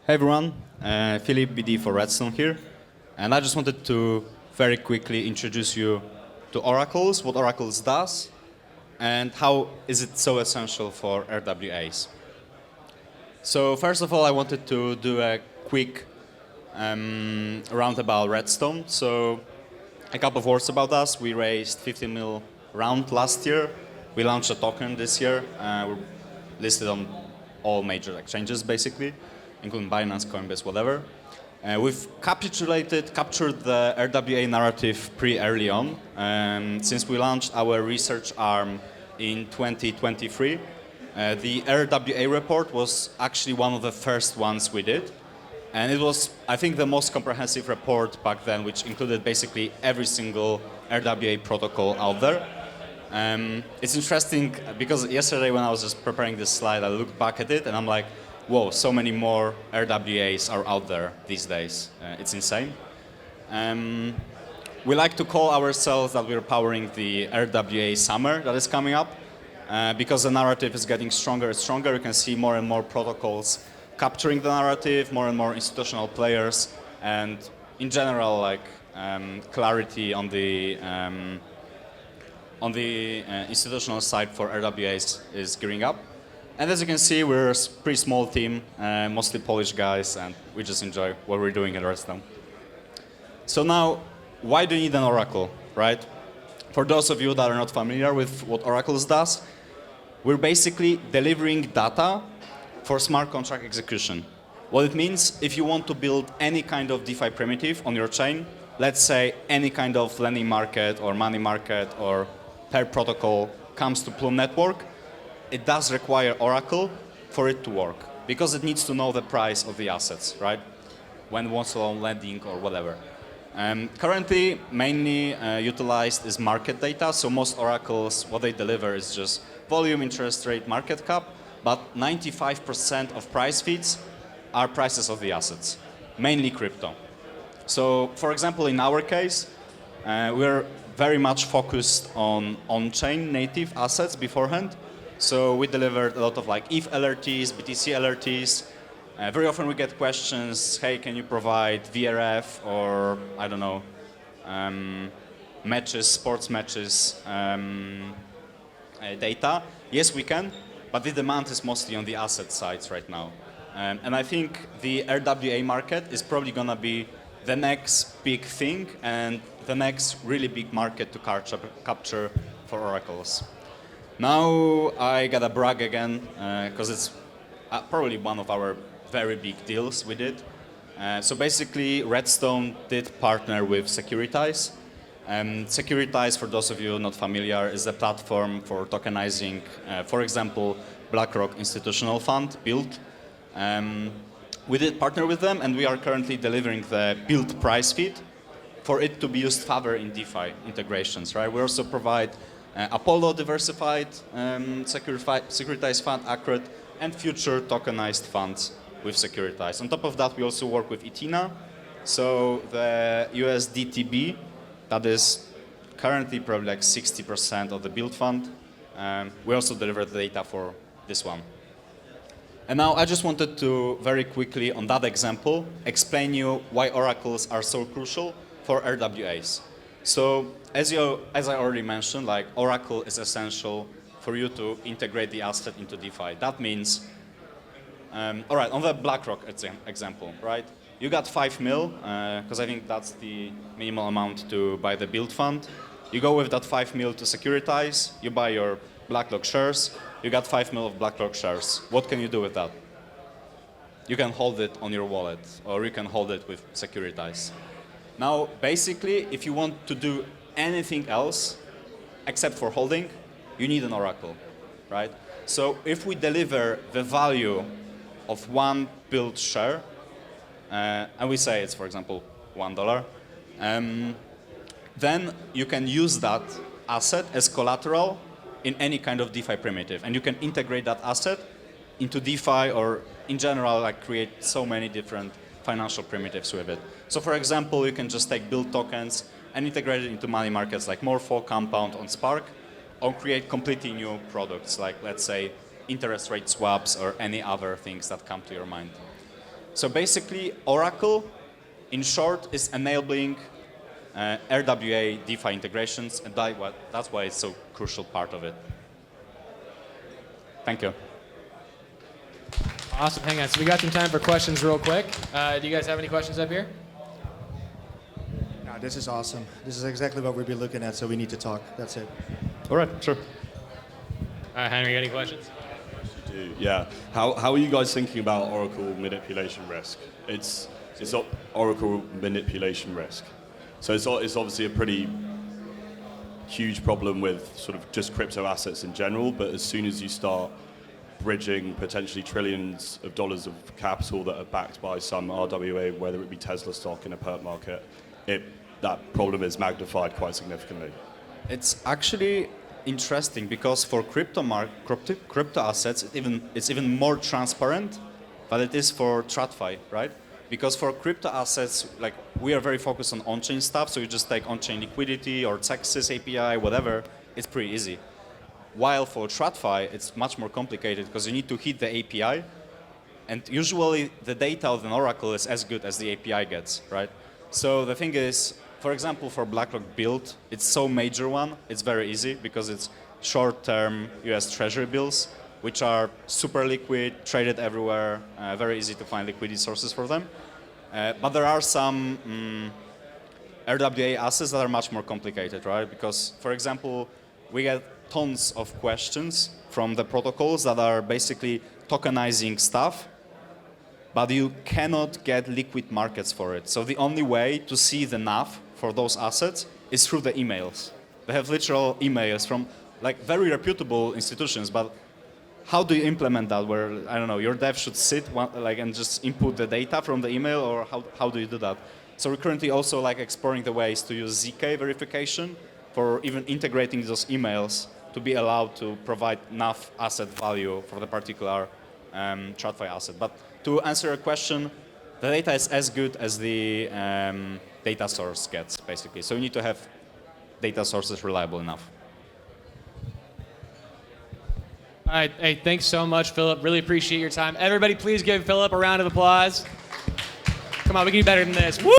Hey everyone, Philip BD for RedStone here, and I just wanted to very quickly introduce you to oracles, what oracles does, and how is it so essential for RWAs. So first of all, I wanted to do a quick roundabout RedStone. So a couple of words about us. We raised 50 mil round last year. We launched a token this year. We're listed on all major exchanges basically, including Binance, Coinbase, whatever. We've captured the RWA narrative pretty early on. Since we launched our research arm in 2023, the RWA report was actually one of the first ones we did. And it was, I think, the most comprehensive report back then, which included basically every single RWA protocol out there. It's interesting because yesterday when I was just preparing this slide, I looked back at it and I'm like, whoa, so many more RWAs are out there these days. It's insane. We like to call ourselves that we're powering the RWA summer that is coming up because the narrative is getting stronger and stronger. You can see more and more protocols capturing the narrative, more and more institutional players, and in general, like clarity on the institutional side for RWAs is gearing up. And as you can see, we're a pretty small team, mostly Polish guys, and we just enjoy what we're doing at RedStone. So now, why do you need an oracle, right? For those of you that are not familiar with what oracles does, we're basically delivering data for smart contract execution. What it means, if you want to build any kind of DeFi primitive on your chain, let's say any kind of lending market or money market or pair protocol comes to Plume Network, it does require Oracle for it to work because it needs to know the price of the assets, right? When it wants to loan lending or whatever. Currently, mainly utilized is market data. So most oracles, what they deliver is just volume, interest rate, market cap, but 95% of price feeds are prices of the assets, mainly crypto. So for example, in our case, we're very much focused on on-chain native assets beforehand. So we delivered a lot of like ETH LRTs, BTC LRTs. Very often we get questions, hey, can you provide VRF or, I don't know, matches, sports matches data? Yes, we can, but the demand is mostly on the asset sides right now. And I think the RWA market is probably going to be the next big thing and the next really big market to capture for oracles. Now I gotta brag again because it's probably one of our very big deals we did. So basically, RedStone did partner with Securitize. Securitize, for those of you not familiar, is a platform for tokenizing, for example, BlackRock institutional fund built. We did partner with them, and we are currently delivering the build price feed for it to be used further in DeFi integrations. Right? We also provide Apollo diversified, securitized fund, accurate, and future tokenized funds with Securitize. On top of that, we also work with Etina. So the USDTB, that is currently probably like 60% of the build fund. We also deliver the data for this one. And now I just wanted to very quickly, on that example, explain you why oracles are so crucial for RWAs. So as I already mentioned, like Oracle is essential for you to integrate the asset into DeFi. That means, all right, on the BlackRock example, right? You got 5 mil, because I think that's the minimal amount to buy the build fund. You go with that 5 mil to Securitize, you buy your BlackRock shares, you got 5 mil of BlackRock shares. What can you do with that? You can hold it on your wallet, or you can hold it with Securitize. Now, basically, if you want to do anything else except for holding, you need an oracle, right? So if we deliver the value of one build share, and we say it's, for example, $1, then you can use that asset as collateral in any kind of DeFi primitive. And you can integrate that asset into DeFi or in general, like create so many different financial primitives with it. So for example, you can just take build tokens and integrate it into money markets like Morpho, Compound on Spark, or create completely new products like, let's say, interest rate swaps or any other things that come to your mind. So basically, Oracle, in short, is enabling RWA DeFi integrations, and that's why it's so crucial part of it. Thank you. Awesome. Hang on. So we got some time for questions real quick. Do you guys have any questions up here? No, this is awesome. This is exactly what we'll be looking at, so we need to talk. That's it. All right, sure. Henry, got any questions? Yeah. How are you guys thinking about Oracle manipulation risk? It's not Oracle manipulation risk. So it's obviously a pretty huge problem with sort of just crypto assets in general, but as soon as you start bridging potentially trillions of dollars of capital that are backed by some RWA, whether it be Tesla stock in a perp market, that problem is magnified quite significantly. It's actually interesting because for crypto assets, it's even more transparent than it is for TradFi, right? Because for crypto assets, like we are very focused on on-chain stuff, so you just take on-chain liquidity or Texas API, whatever, it's pretty easy. While for TradFi, it's much more complicated because you need to hit the API, and usually the data of an Oracle is as good as the API gets, right? So the thing is, for example, for BlackRock Build, it's so major one, it's very easy because it's short-term US Treasury bills, which are super liquid, traded everywhere, very easy to find liquidity sources for them. But there are some RWA assets that are much more complicated, right? Because, for example, we get tons of questions from the protocols that are basically tokenizing stuff, but you cannot get liquid markets for it. So the only way to see the NAV for those assets is through the emails. They have literal emails from like very reputable institutions, but how do you implement that where, I don't know, your dev should sit and just input the data from the email, or how do you do that? So we're currently also like exploring the ways to use ZK verification for even integrating those emails to be allowed to provide enough asset value for the particular TradFi asset. But to answer your question, the data is as good as the data source gets, basically. So you need to have data sources reliable enough. All right. Hey, thanks so much, Philip. Really appreciate your time. Everybody, please give Philip a round of applause. Come on, we can do better than this. Woo!